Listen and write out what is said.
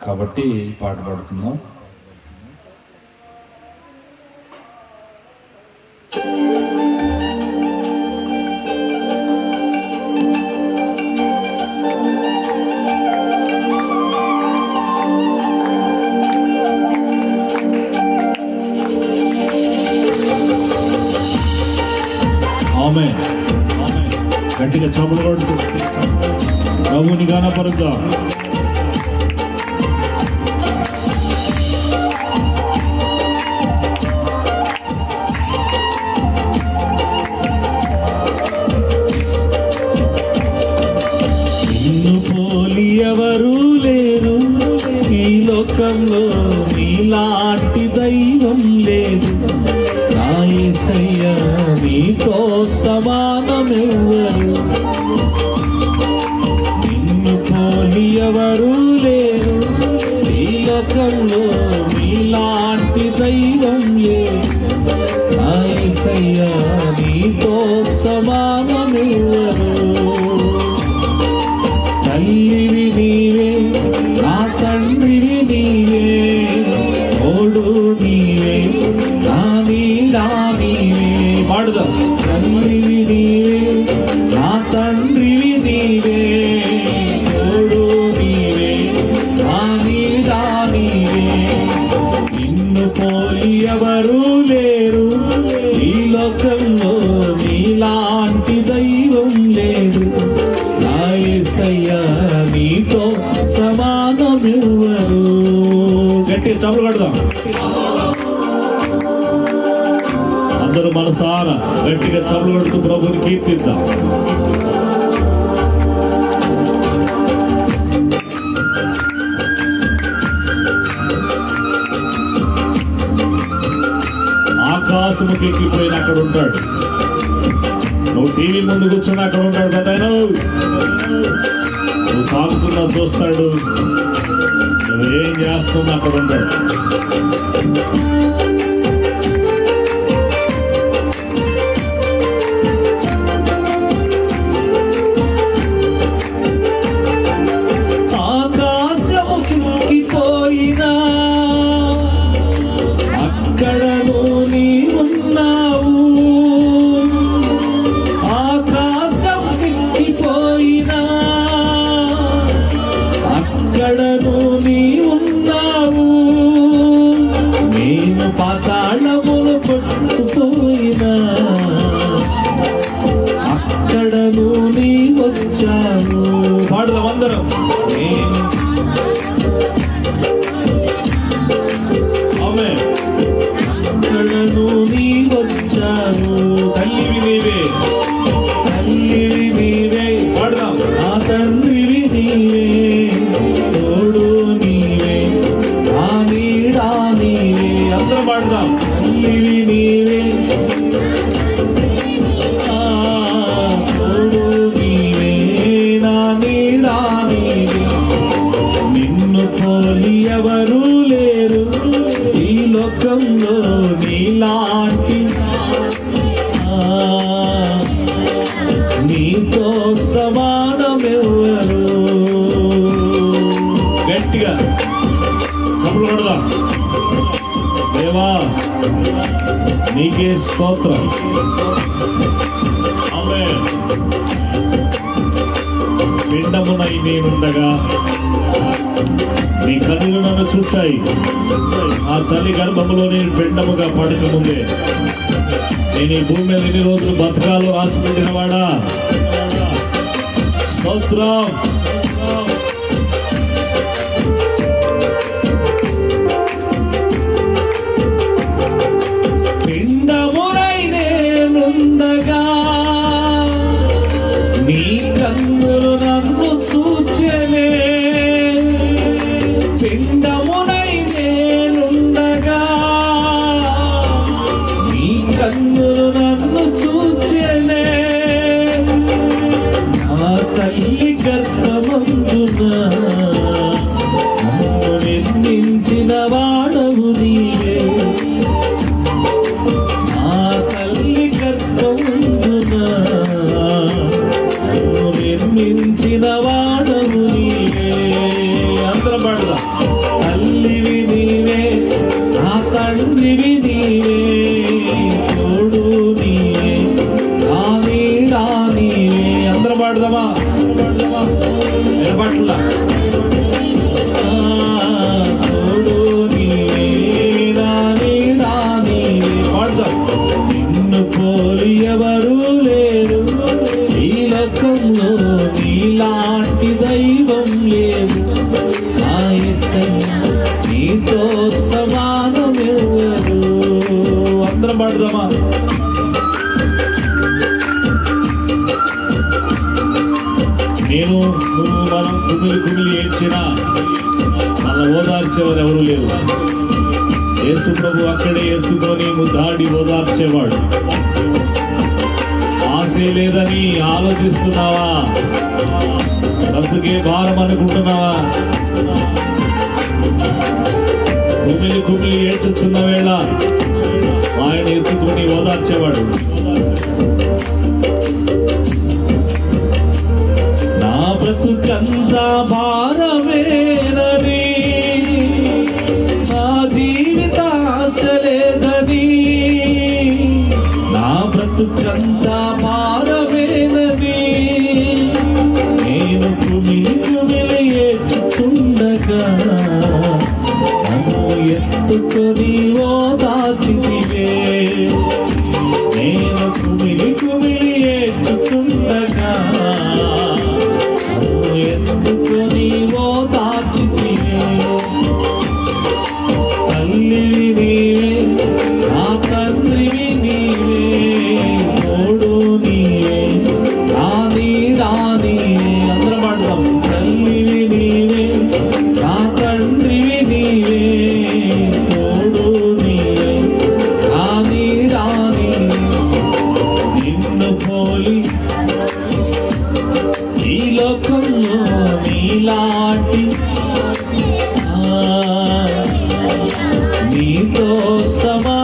కాబట్టి పాట పాడుకుందాం. ఆమేన్. గట్టిగా చప్పులు కొడుతూ ప్రభువుని గానపరుద్దాం. నిన్ను పోలి ఎవరు లేరు ఈ లోకంలో, నీలాంటి దైవం లేదు. నా యేసయ్యా నీతో సమానమెవ్వరు, నిన్ను పోలి ఎవరు లేరు ఈ లోకంలో, నీలాంటి దైవం లేదు. నా యేసయ్యా నీతో సమానమెవ్వరు. తల్లివి నీవే, నా తండ్రివి నీవే, తోడు నీవే, నా నీడా నీవే. పాడుదాం. తల్లివి నీవే, నా తండ్రివి నీవే, తోడు నీవే, నా నీడా నీవే. నిన్ను పోలి ఎవరు లేరు ఈ లోకంలో, నీలాంటి దైవం లేదు. నా యేసయ్యా నీతో సమానమెవ్వరు. గట్టిగా చప్పలు కొడదాం అందరూ మనసారా. గట్టిగా చప్పలు కొడుతూ ప్రభుని కీర్తిద్దాం. ఆకాశముకి ఎక్కిపోయిన అక్కడ ఉంటాడు. నువ్వు టీవీ ముందు కూర్చొని అక్కడ ఉంటాడు కదా. నువ్వు సాగుతున్నా చూస్తాడు, నువ్వేం చేస్తున్నా అక్కడ ఉంటాడు. ఆకాశముకి పోయినా అక్కడ నీ ఉన్నావు. ఆకాశం పోయినా అక్కడ నీ ఉన్నావు. నేను పాతాళములు పట్టుకుపోయినా అక్కడ నీ వచ్చాను. పాడుదాం అందరం. అక్కడను నీ వచ్చాను. తల్లివి నీవే, తల్లివి నీవే. పాడుదాం. నా తండ్రివి నీవే, తోడు నీవే, నా నీడా నీవే. అందరం పాడుదాం. తల్లివి నీవే, తోడు నీవే, నా నీడా నీవే. నిన్ను పోలి ఎవరు లేరు ఈ లోకంలో, నీలాంటి నీతో సమానమెవ్వరు. గట్టిగా చప్పలు కొడదాం. దేవా నీకే స్తోత్రం. ఆమేన్. పిండమునై నేనుండగా నీ కన్నులు నన్ను చూశాయి. ఆ తల్లి గర్భములో నేను పిండముగా పడక ముందే నేను ఈ భూమి మీద ఎన్ని రోజులు బతకాలో రాసి పెట్టినవాడా. స్తోత్రం. పిండమునై నేనుండగా నీ కన్నులు నన్ను చూచెనే. పిండమునై నేనుండగా నీ కన్నులు నన్ను చూచెనే. నా తల్లి గర్భమందున నన్ను నిర్మించి పాడుదా. తల్లివి నీవే, నా తండ్రివి నీవే, తోడు నీవే, నా నీడా నీవే. అందరం పాడదామా? నిలబట్లా. తోడు నీవే, నా నీడా నీవే. పాడదాం. నిన్ను పోలి ఎవరు లేరు ఈ లోకంలో, నీలాంటి దైవం లేదు. నా యేసయ్యా నీతో సమానమెవరు. అందరం పాడదామా? నేను నువ్వు మనం కుమిలి కుమిలి ఏడ్చినా మన ఓదార్చేవారు ఎవరు లేరు. యేసు ప్రభు అక్కడే ఎత్తుకొని ముద్దాడి ఓదార్చేవాడు. ఆశే లేదని ఆలోచిస్తున్నావా? బ్రతుకే భారం అనుకుంటున్నావా? కుమిలి కుమిలి ఏడ్చుచున్న వేళ ఆయన ఎత్తుకొని ఓదార్చేవాడు. నా బ్రతుకంతా భారమేనని, నా జీవిత ఆశ లేదని, నా బ్రతుకంతా భారమేనని, నేను కుమిలి కుమిలి ఏడ్చుచుండగా నన్ను ఎత్తుకొని ఓదార్చితివే. నేను కుమిలి కుమిలి ఏడ్చుచుండగా నన్ను ఎత్తుకొని ఓదార్చితివే. తల్లివి నీవే, నా తండ్రివి నీవే, తోడు నీవే, నా నీడా నీవే. అందరం పాడదాం. తల్లివి నీవే, నా తండ్రివి నీవే, తోడు నీవే, నా నీడా నీవే. నిన్ను పోలి ఈ లోకంలో నీలాంటి నీతో సమా